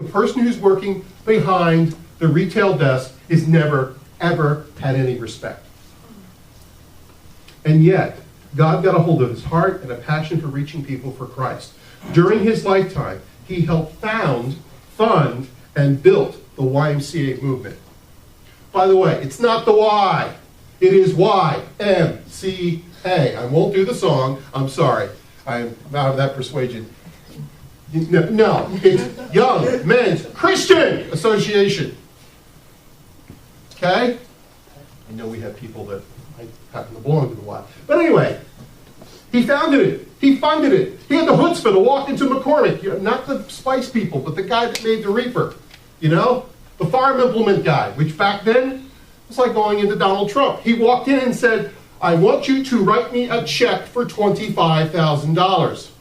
The person who's working behind the retail desk is never, ever had any respect. And yet, God got a hold of his heart and a passion for reaching people for Christ. During his lifetime, he helped found, fund, and built the YMCA movement. By the way, it's not the Y. It is YMCA. I won't do the song. I'm sorry. I'm out of that persuasion. No, it's Young Men's Christian Association. Okay? I know we have people that I happen to belong to the Y. But anyway, he founded it. He funded it. He had the chutzpah to walk into McCormick. You know, not the spice people, but the guy that made the Reaper. You know? The farm implement guy, which back then was like going into Donald Trump. He walked in and said, I want you to write me a check for $25,000.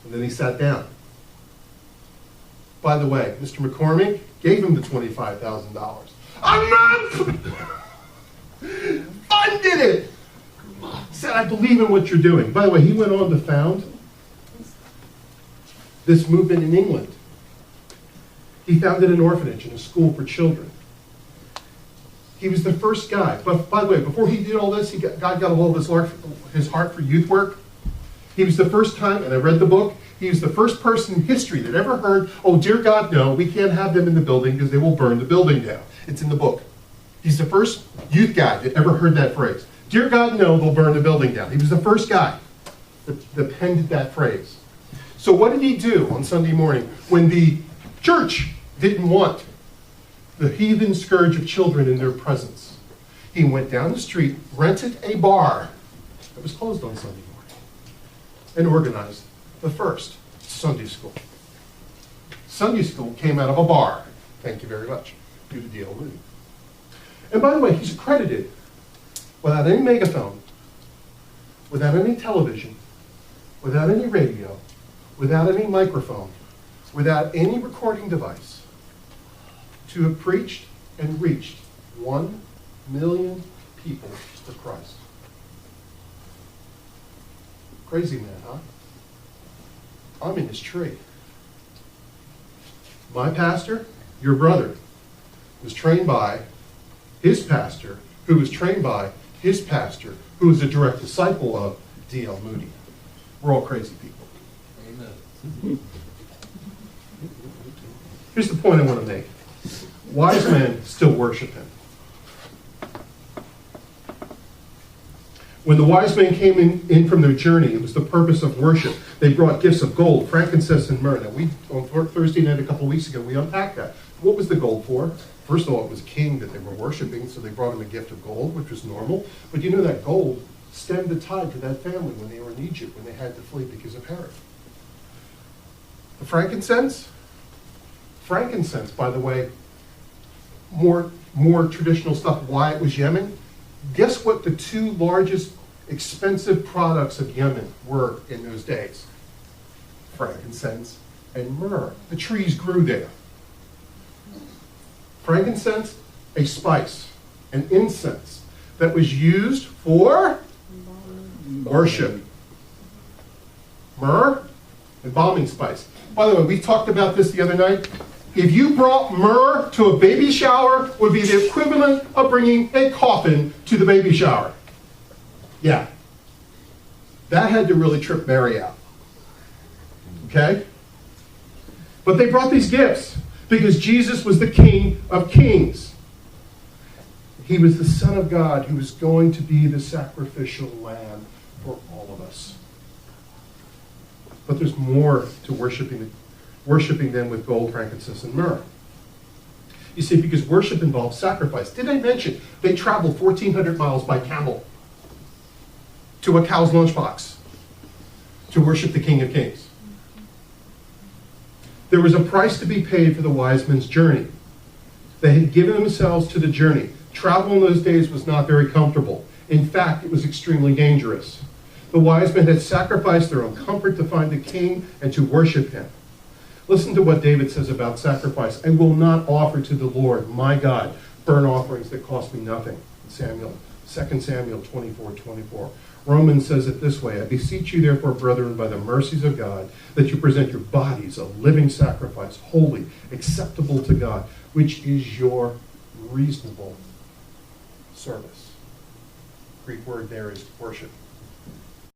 And then he sat down. By the way, Mr. McCormick gave him the $25,000. I'm not funded it. Said, I believe in what you're doing. By the way, he went on to found this movement in England. He founded an orphanage and a school for children. He was the first guy. But by the way, before he did all this, God got a hold of his heart for youth work. He was the first time, and I read the book, he was the first person in history that ever heard, oh, dear God, no, we can't have them in the building because they will burn the building down. It's in the book. He's the first youth guy that ever heard that phrase. Dear God, no, they'll burn the building down. He was the first guy that penned that phrase. So what did he do on Sunday morning when the church didn't want the heathen scourge of children in their presence? He went down the street, rented a bar that was closed on Sunday morning, and organized the first Sunday school. Sunday school came out of a bar. Thank you very much. Due to D.L. Moody. And by the way, he's accredited without any megaphone, without any television, without any radio, without any microphone, without any recording device, to have preached and reached 1 million people for Christ. Crazy man, huh? I'm in his tree. My pastor, your brother, was trained by his pastor, who was trained by his pastor, who was a direct disciple of D.L. Moody. We're all crazy people. Amen. Here's the point I want to make. Wise men still worship him. When the wise men came in from their journey, it was the purpose of worship. They brought gifts of gold, frankincense, and myrrh. Now, on Thursday night a couple of weeks ago, we unpacked that. What was the gold for? First of all, it was a king that they were worshiping, so they brought him a gift of gold, which was normal. But you know that gold stemmed the tide to that family when they were in Egypt, when they had to flee because of Herod. The frankincense? Frankincense, by the way, more traditional stuff, why it was Yemen. Guess what the two largest expensive products of Yemen were in those days? Frankincense and myrrh. The trees grew there. Frankincense, a spice, an incense that was used for worship. Myrrh, embalming spice. By the way, we talked about this the other night. If you brought myrrh to a baby shower, would be the equivalent of bringing a coffin to the baby shower. Yeah. That had to really trip Mary out. Okay? But they brought these gifts because Jesus was the King of Kings. He was the Son of God who was going to be the sacrificial lamb for all of us. But there's more to worshiping them with gold, frankincense, and myrrh. You see, because worship involves sacrifice. Did I mention they traveled 1,400 miles by camel to a cow's lunchbox to worship the King of Kings? There was a price to be paid for the wise men's journey. They had given themselves to the journey. Travel in those days was not very comfortable. In fact, it was extremely dangerous. The wise men had sacrificed their own comfort to find the king and to worship him. Listen to what David says about sacrifice. I will not offer to the Lord, my God, burnt offerings that cost me nothing. 2 Samuel 24:24. Romans says it this way: I beseech you, therefore, brethren, by the mercies of God, that you present your bodies a living sacrifice, holy, acceptable to God, which is your reasonable service. Greek word there is worship.